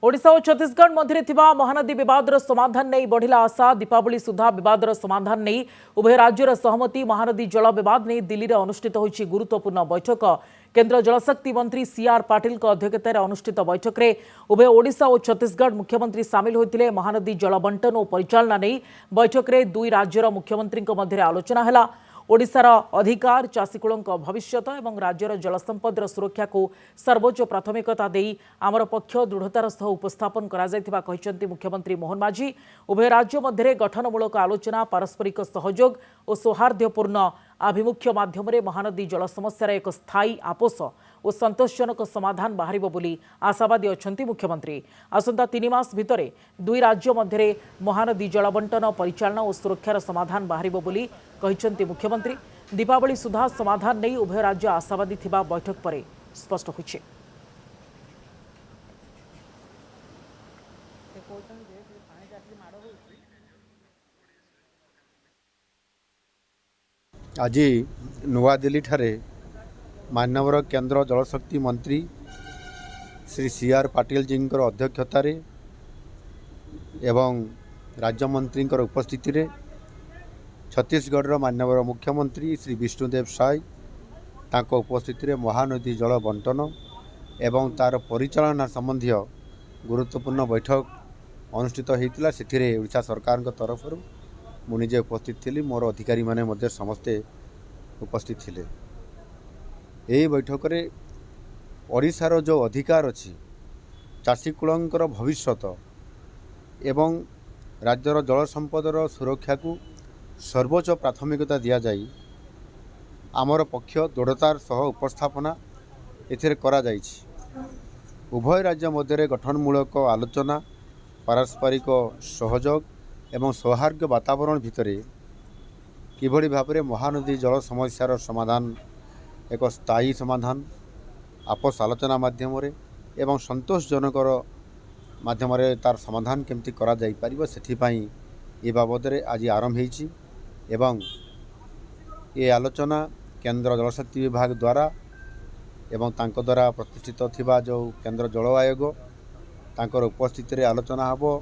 ओडिशा और छत्तीसगढ़ मध्य महानदी विवादर समाधान नहीं बढ़िला आशा। दीपावली सुधा विवादर समाधान नहीं उभय राज्यर सहमति। महानदी जल विवाद नहीं दिल्ली में अनुष्ठित होइछि गुरुत्वपूर्ण बैठक। केंद्र जलशक्ति मंत्री सीआर पाटिल अध्यक्षतार अनुष्ठित बैठक में उभय ओडिशा और छत्तीसगढ़ मुख्यमंत्री सामिल होते। महानदी जल बंटन और परिचालना नहीं बैठक में दुई राज्यर मुख्यमंत्री मध्य आलोचना है। ओडिशार अधिकार चाषीकूल भविष्यत और राज्यर जलसंपदर सुरक्षा को सर्वोच्च प्राथमिकता दे आमर पक्ष दृढ़तार सह उपस्थापन कहते मुख्यमंत्री मोहन माझी। उभय राज्य मध्य गठनमूलक आलोचना पारस्परिक सहयोग और सौहार्दपूर्ण आभिमुख्य माध्यम महानदी जल समस्यार एक स्थायी आपोष और संतोषजनक समाधान बाहर बोली आशावादी अच्छा मुख्यमंत्री। आसंता 3 मास भितर दुई राज्य मध्य महानदी जल बंटन परिचालना और सुरक्षार समाधान बाहर बोली कहते मुख्यमंत्री। दीपावली सुधा समाधान नहीं उभय राज्य आशावादी थिबा बैठक पर स्पष्ट होइछे। आज नुआ दिल्ली ठारे माननीय केंद्र जलशक्ति मंत्री श्री सीआर पाटिल जी अध्यक्षतार एवं राज्य मंत्री उपस्थिति रे छत्तीसगढ़ माननीय मुख्यमंत्री श्री विष्णुदेव साय तांको उपस्थिति रे महानदी जल बंटन एवं तार परिचालना संबंधी गुरुत्वपूर्ण बैठक अनुष्ठित होता। से ओडिशा सरकार तरफ मु निजे उपस्थित थी, मोर अधिकारी माने मध्य समस्ते उपस्थित थिले। यही बैठक रे ओडिशार जो अधिकार अच्छी चाषीकूलंकर भविष्यत एवं राज्यर जल संपदर सुरक्षा को सर्वोच्च प्राथमिकता दि जाई आमर पक्ष दृढ़तार सह उपस्थापना एथिरे करा जाइछि। उभय राज्य मध्य गठनमूलक आलोचना पारस्परिक सहयोग एवं सौहार्द वातावरण भितर किभली भाव में महानदी जल समस्यार समाधान एक स्थायी समाधान आपस आलोचना माध्यम एवं संतोषजनक माध्यम तार समाधान केमती करा जाई परिबो सेथिपाई ए बाबद आज आरंभ होइछि एवं ये आलोचना केंद्र जलशक्ति विभाग द्वारा एवं तांको द्वारा प्रतिष्ठित थिबा जो केंद्र जल आयोग तांकर उपस्थिति रे आलोचना हबो।